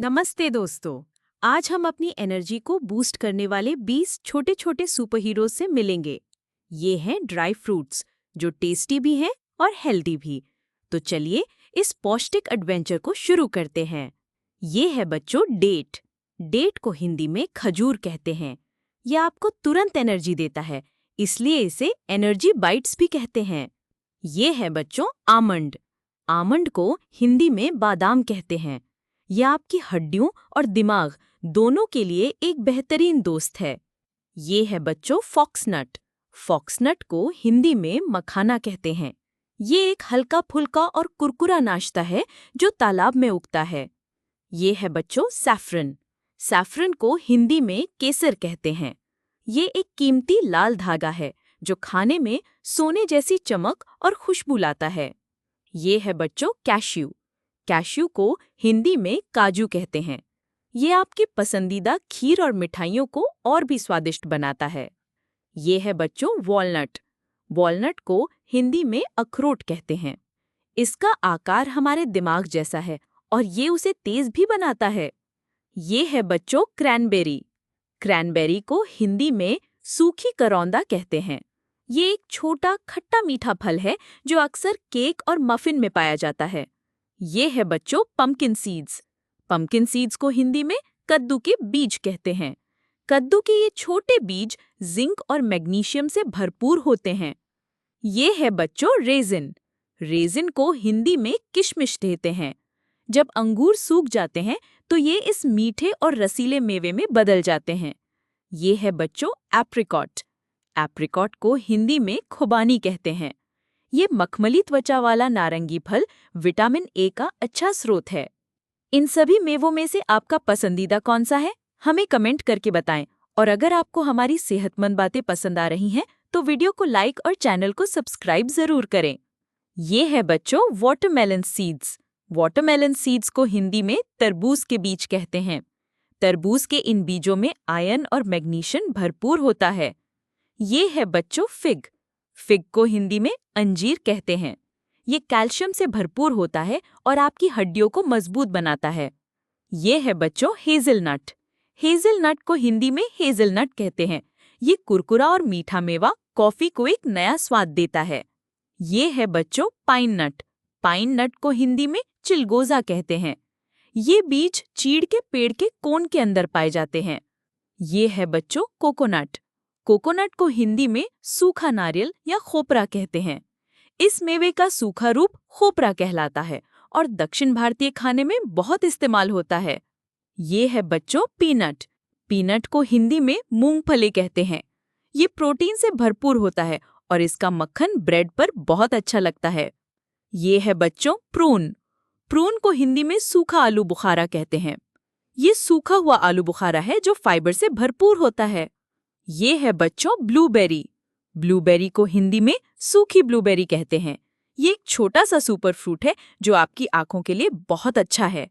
नमस्ते दोस्तों। आज हम अपनी एनर्जी को बूस्ट करने वाले 20 छोटे छोटे सुपर हीरोज से मिलेंगे। ये हैं ड्राई फ्रूट्स, जो टेस्टी भी हैं और हेल्दी भी। तो चलिए इस पौष्टिक एडवेंचर को शुरू करते हैं। ये है बच्चों डेट। डेट को हिंदी में खजूर कहते हैं। यह आपको तुरंत एनर्जी देता है, इसलिए इसे एनर्जी बाइट्स भी कहते हैं। ये है बच्चों आमंड। आमंड को हिंदी में बादाम कहते हैं। यह आपकी हड्डियों और दिमाग दोनों के लिए एक बेहतरीन दोस्त है। ये है बच्चों फॉक्सनट। फॉक्सनट को हिंदी में मखाना कहते हैं। ये एक हल्का फुल्का और कुरकुरा नाश्ता है जो तालाब में उगता है। ये है बच्चों सैफरन। सैफरन को हिंदी में केसर कहते हैं। ये एक कीमती लाल धागा है जो खाने में सोने जैसी चमक और खुशबू लाता है। ये है बच्चों कैश्यू। कैश्यू को हिंदी में काजू कहते हैं। ये आपकी पसंदीदा खीर और मिठाइयों को और भी स्वादिष्ट बनाता है। ये है बच्चों वॉलनट। वॉलनट को हिंदी में अखरोट कहते हैं। इसका आकार हमारे दिमाग जैसा है और ये उसे तेज भी बनाता है। ये है बच्चों क्रैनबेरी। क्रैनबेरी को हिंदी में सूखी करौंदा कहते हैं। ये एक छोटा खट्टा मीठा फल है जो अक्सर केक और मफिन में पाया जाता है। ये है बच्चों पंपकिन सीड्स। पंपकिन सीड्स को हिंदी में कद्दू के बीज कहते हैं। कद्दू के ये छोटे बीज जिंक और मैग्नीशियम से भरपूर होते हैं। ये है बच्चों रेजिन। रेजिन को हिंदी में किशमिश कहते हैं। जब अंगूर सूख जाते हैं तो ये इस मीठे और रसीले मेवे में बदल जाते हैं। ये है बच्चों एप्रिकॉट। एप्रिकॉट को हिंदी में खुबानी कहते हैं। ये मखमली त्वचा वाला नारंगी फल विटामिन ए का अच्छा स्रोत है। इन सभी मेवों में से आपका पसंदीदा कौन सा है, हमें कमेंट करके बताएं। और अगर आपको हमारी सेहतमंद बातें पसंद आ रही हैं तो वीडियो को लाइक और चैनल को सब्सक्राइब जरूर करें। ये है बच्चों वाटरमेलन सीड्स। वाटरमेलन सीड्स को हिंदी में तरबूज के बीज कहते हैं। तरबूज के इन बीजों में आयरन और मैग्नीशियम भरपूर होता है। ये है बच्चों फिग। फिग को हिंदी में अंजीर कहते हैं। ये कैल्शियम से भरपूर होता है और आपकी हड्डियों को मजबूत बनाता है। ये है बच्चों हेज़लनट। हेज़लनट को हिंदी में हेज़लनट कहते हैं। ये कुरकुरा और मीठा मेवा कॉफी को एक नया स्वाद देता है। ये है बच्चों पाइन नट। पाइन नट को हिंदी में चिलगोजा कहते हैं। ये बीज चीड़ के पेड़ के कोन के अंदर पाए जाते हैं। ये है बच्चों कोकोनट। कोकोनट को हिंदी में सूखा नारियल या खोपरा कहते हैं। इस मेवे का सूखा रूप खोपरा कहलाता है और दक्षिण भारतीय खाने में बहुत इस्तेमाल होता है। ये है बच्चों पीनट। पीनट को हिंदी में मूंगफली कहते हैं। ये प्रोटीन से भरपूर होता है और इसका मक्खन ब्रेड पर बहुत अच्छा लगता है। ये है बच्चों प्रून। प्रून को हिंदी में सूखा आलू बुखारा कहते हैं। ये सूखा हुआ आलू बुखारा है जो फाइबर से भरपूर होता है। ये है बच्चों ब्लूबेरी। ब्लूबेरी को हिंदी में सूखी ब्लूबेरी कहते हैं। ये एक छोटा सा सुपर फ्रूट है जो आपकी आंखों के लिए बहुत अच्छा है।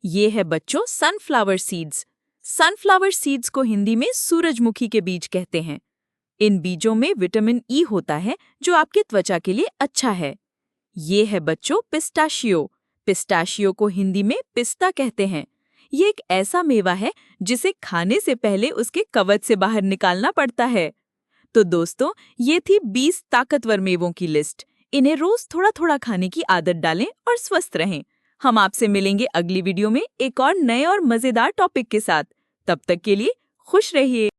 ये है बच्चों सनफ्लावर सीड्स। सनफ्लावर सीड्स को हिंदी में सूरजमुखी के बीज कहते हैं। इन बीजों में विटामिन ई होता है जो आपकी त्वचा के लिए अच्छा है। ये है बच्चों पिस्ताशियो। पिस्ताशियो को हिंदी में पिस्ता कहते हैं। ये एक ऐसा मेवा है जिसे खाने से पहले उसके कवच से बाहर निकालना पड़ता है। तो दोस्तों, ये थी 20 ताकतवर मेवों की लिस्ट। इन्हें रोज थोड़ा थोड़ा खाने की आदत डालें और स्वस्थ रहें। हम आपसे मिलेंगे अगली वीडियो में एक और नए और मजेदार टॉपिक के साथ। तब तक के लिए खुश रहिए।